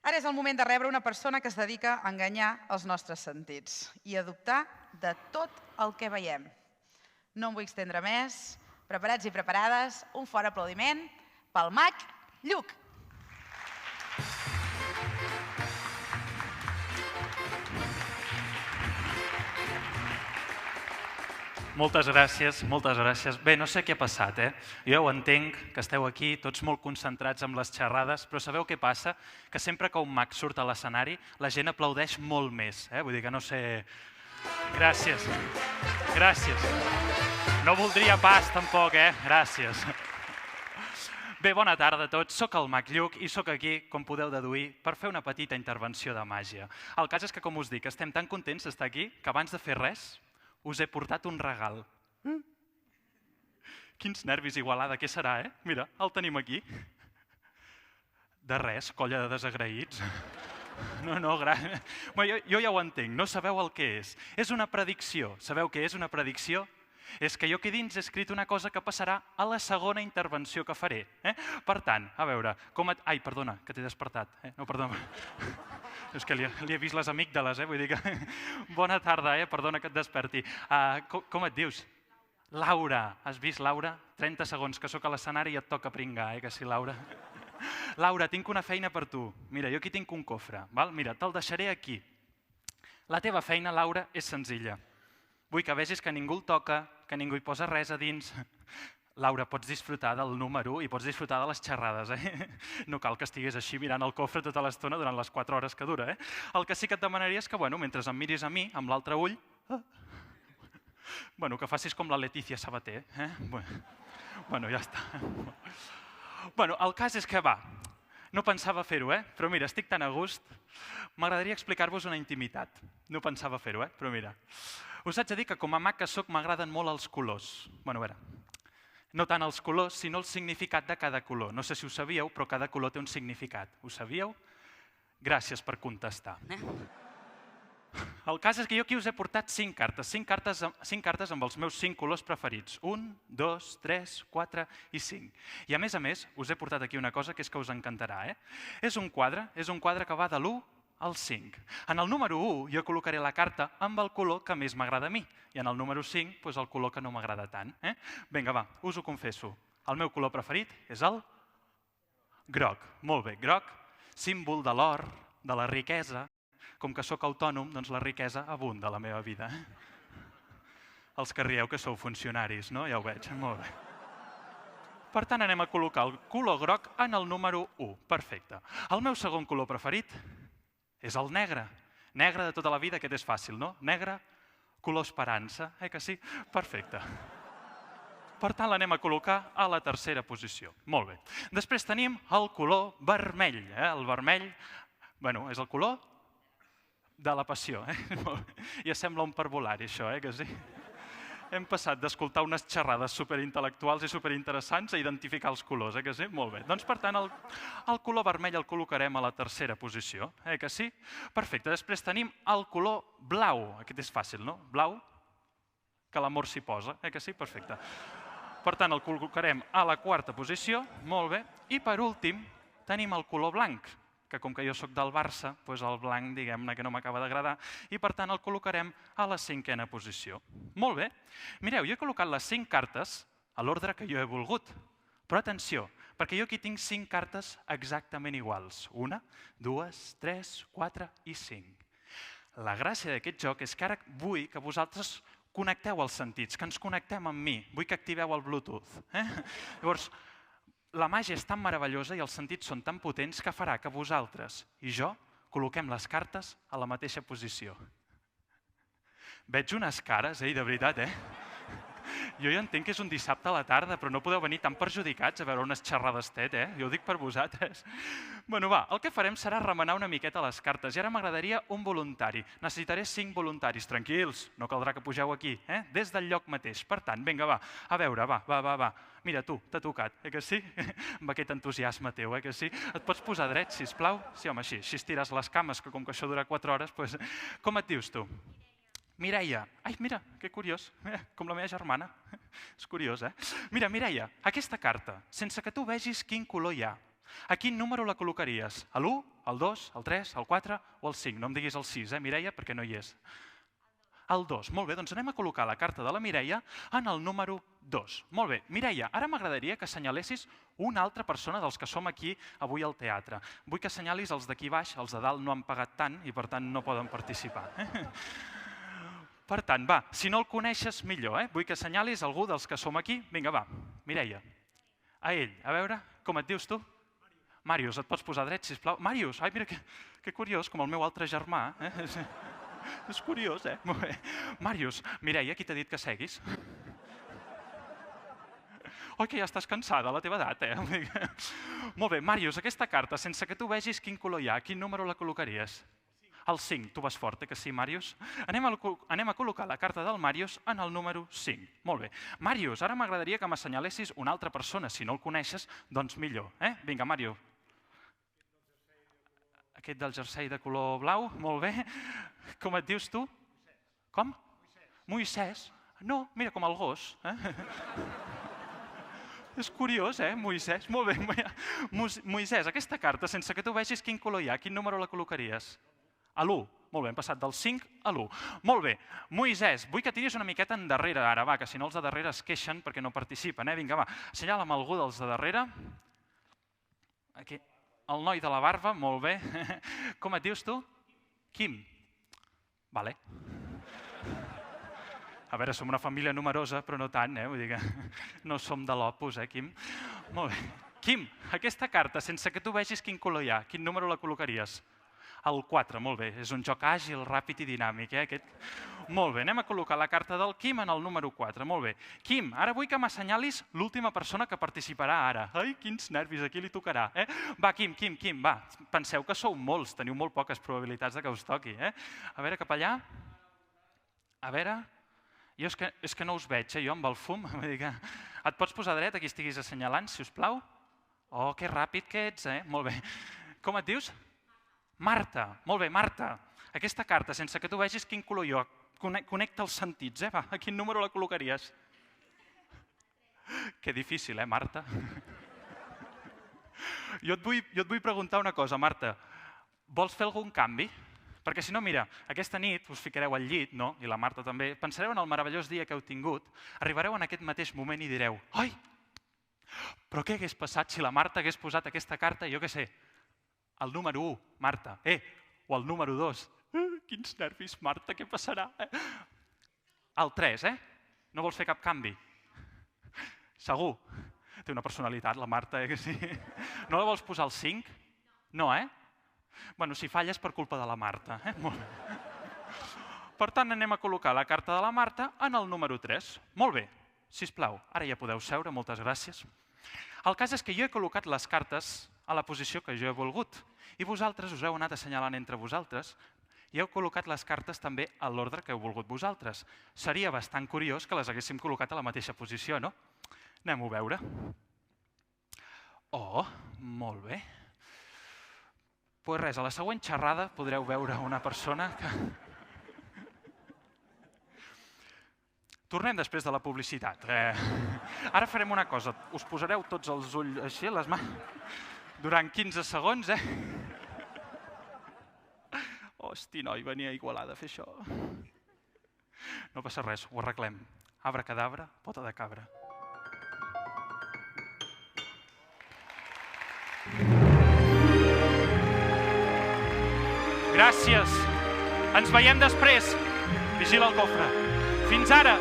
Ara és el moment de rebre una persona que es dedica a enganyar els nostres sentits i a dubtar de tot el que veiem. No em vull estendre més. Preparats i preparades, un fort aplaudiment pel mag Lluc. Moltes gràcies, moltes gràcies. Bé, no sé què ha passat, Jo ho entenc, que esteu aquí tots molt concentrats amb les xerrades, però sabeu què passa? Que sempre que un mag surt a l'escenari, la gent aplaudeix molt més, Vull dir que no sé... Gràcies. Gràcies. No voldria pas, tampoc, Gràcies. Bé, bona tarda a tots. Soc el mag Lluc i soc aquí, com podeu deduir, per fer una petita intervenció de màgia. El cas és que, com us dic, estem tan contents d'estar aquí que abans de fer res us he portat un regal. Quins nervis, Igualada, què serà, Mira, el tenim aquí. De res, colla de desagraïts. No, gràcies. Jo ja ho entenc, no sabeu el que és. És una predicció. Sabeu què és una predicció? És que jo aquí dins he escrit una cosa que passarà a la segona intervenció que faré. Per tant, a veure, Ai, perdona, que t'he despertat. No, perdona. És que li he vist les amígdales, vull dir que... Bona tarda, perdona que et desperti. Com et dius? Laura. Has vist, Laura? 30 segons que sóc a l'escenari i et toca pringar, que sí, Laura? Laura, tinc una feina per tu. Mira, jo aquí tinc un cofre. Mira, te'l deixaré aquí. La teva feina, Laura, és senzilla. Vull que vegis que ningú el toca, que ningú hi posa res a dins. Laura, pots disfrutar del número i pots disfrutar de les xerrades, No cal que estiguis així mirant el cofre tota l'estona durant les 4 hores que dura, El que sí que et demanaria és que, mentre em miris a mi, amb l'altre ull, que facis com la Letícia Sabater, Ja està. El cas és que, no pensava fer-ho, però mira, estic tan a gust. M'agradaria explicar-vos una intimitat. No pensava fer-ho, però mira. Us haig de dir que com a mag que soc m'agraden molt els colors. A veure, no tant els colors, sinó el significat de cada color. No sé si ho sabíeu, però cada color té un significat. Ho sabíeu? Gràcies per contestar. El cas és que jo aquí us he portat 5 cartes. 5 cartes amb els meus 5 colors preferits. 1, 2, 3, 4 i 5. I a més, us he portat aquí una cosa que és que us encantarà. És un quadre que va de l'1 al 5. En el número 1 jo col·locaré la carta amb el color que més m'agrada a mi. I en el número 5, el color que no m'agrada tant. Vinga, us ho confesso. El meu color preferit és el groc. Molt bé, groc, símbol de l'or, de la riquesa. Com que sóc autònom, doncs la riquesa abunda a la meva vida. Els que rieu que sou funcionaris, no? Ja ho veig, molt bé. Per tant, anem a col·locar el color groc en el número 1. Perfecte. El meu segon color preferit és el negre. Negre de tota la vida, aquest és fàcil, no? Negre, color esperança, que sí? Perfecte. Per tant, l'anem a col·locar a la tercera posició. Molt bé. Després tenim el color vermell. El vermell, és el color de la passió. Ja sembla un parvulari, això, que sí? Hem passat d'escoltar unes xerrades superintel·lectuals i superinteressants a identificar els colors, que sí? Molt bé. Doncs, per tant, el color vermell el col·locarem a la tercera posició, que sí? Perfecte. Després tenim el color blau. Aquest és fàcil, no? Blau, que l'amor s'hi posa, que sí? Perfecte. Per tant, el col·locarem a la quarta posició, molt bé. I, per últim, tenim el color blanc, que com que jo sóc del Barça, doncs el blanc, diguem-ne, que no m'acaba d'agradar, i per tant el col·locarem a la 5a posició. Molt bé. Mireu, jo he col·locat les 5 cartes a l'ordre que jo he volgut. Però atenció, perquè jo aquí tinc 5 cartes exactament iguals. 1, 2, 3, 4 i 5. La gràcia d'aquest joc és que ara vull que vosaltres connecteu els sentits, que ens connectem amb mi. Vull que activeu el Bluetooth. Llavors, la màgia és tan meravellosa i els sentits són tan potents que farà que vosaltres i jo col·loquem les cartes a la mateixa posició. Veig unes cares, de veritat, Jo ja entenc que és un dissabte a la tarda, però no podeu venir tan perjudicats a veure unes xerrades TED, Jo ho dic per vosaltres. El que farem serà remenar una miqueta les cartes. I ara m'agradaria un voluntari. Necessitaré 5 voluntaris. Tranquils, no caldrà que pugeu aquí, des del lloc mateix. Per tant, vinga, va, a veure, va. Mira, tu, t'ha tocat, que sí? Amb aquest entusiasme teu, que sí? Et pots posar dret, sisplau? Sí, home, així estires les cames, que com que això dura 4 hores, doncs... Com et dius tu? Mireia. Ai, mira, que curiós. Com la meva germana. És curiós, Mira, Mireia, aquesta carta, sense que tu vegis quin color hi ha, A quin número la col·locaries? A l'1, al 2, al 3, al 4 o al 5? No em diguis el 6, Mireia, perquè no hi és. El 2. Molt bé, doncs anem a col·locar la carta de la Mireia en el número 2. Molt bé. Mireia, ara m'agradaria que assenyalessis una altra persona dels que som aquí avui al teatre. Vull que assenyalis els d'aquí baix, els de dalt no han pagat tant i per tant no poden participar. Per tant, va, si no el coneixes, millor. Vull que assenyalis algú dels que som aquí. Vinga, va, Mireia. A ell, a veure, com et dius tu? Màrius, et pots posar dret, sisplau? Màrius, ai, mira que curiós, com el meu altre germà. És curiós, Molt bé. Màrius, Mireia, qui t'ha dit que seguis? Oi, que ja estàs cansada, a la teva edat, Molt bé, Màrius, aquesta carta, sense que tu vegis quin color hi ha, quin número la col·locaries? El 5. Tu vas fort, que sí, Màrius? Anem a col·locar la carta del Màrius en el número 5. Molt bé. Màrius, ara m'agradaria que m'assenyalessis una altra persona. Si no el coneixes, doncs millor. Vinga, Màrius. Aquest del jersei de color blau, molt bé. Com et dius tu? Com? Moisès. No, mira, com el gos. És curiós, Moisès. Molt bé. Moisès, aquesta carta, sense que tu vegis quin color hi ha, quin número la col·locaries? A l'1. Molt bé, hem passat del 5 a l'1. Molt bé. Moisès, vull que tiris una miqueta endarrere ara, va, que si no els de darrere es queixen perquè no participen. Vinga, va, assenyala'm algú dels de darrere. Aquí. El noi de la barba, molt bé. Com et dius tu? Quim. Vale. A veure, som una família numerosa, però no tant, Vull dir que no som de l'Opus, Quim? Molt bé. Quim, aquesta carta, sense que tu vegis quin color hi ha, quin número la col·locaries? El 4, molt bé. És un joc àgil, ràpid i dinàmic, Aquest. Molt bé, anem a col·locar la carta del Quim en el número 4. Molt bé. Quim, ara vull que m'assenyalis l'última persona que participarà ara. Ai, quins nervis, aquí li tocarà. Va, Quim, va. Penseu que sou molts, teniu molt poques probabilitats que us toqui. A veure, cap allà. A veure. Jo és que no us veig, jo amb el fum. Et pots posar dret, aquí estiguis assenyalant, si us plau? Oh, que ràpid que ets, Molt bé. Com et dius? Marta. Molt bé, Marta. Aquesta carta, sense que tu vegis quin color hi ha, connecta els sentits, Va, a quin número la col·locaries? Que difícil, Marta? Jo et vull preguntar una cosa, Marta. Vols fer algun canvi? Perquè si no, mira, aquesta nit us ficareu al llit, no? I la Marta també, pensareu en el meravellós dia que heu tingut, arribareu en aquest mateix moment i direu, ai, però què hagués passat si la Marta hagués posat aquesta carta, jo què sé, el número 1, Marta, o el número 2. Quins nervis, Marta, què passarà? El 3, No vols fer cap canvi? Segur. Té una personalitat, la Marta, que sí? No la vols posar al 5? No, Bueno, si falles per culpa de la Marta, Molt bé. Per tant, anem a col·locar la carta de la Marta en el número 3. Molt bé. Sisplau, ara ja podeu seure, moltes gràcies. El cas és que jo he col·locat les cartes a la posició que jo he volgut i vosaltres us heu anat assenyalant entre vosaltres i heu col·locat les cartes també a l'ordre que heu volgut vosaltres. Seria bastant curiós que les haguéssim col·locat a la mateixa posició, no? Anem-ho a veure. Oh, molt bé. Doncs res, a la següent xerrada podreu veure una persona que... Tornem després de la publicitat. Ara farem una cosa. Us posareu tots els ulls així, les mans, durant 15 segons, Hosti, noi, venia a Igualada a fer això. No passa res, ho arreglem. Abracadabra, pota de cabra. Gràcies. Ens veiem després. Vigila el cofre. Fins ara.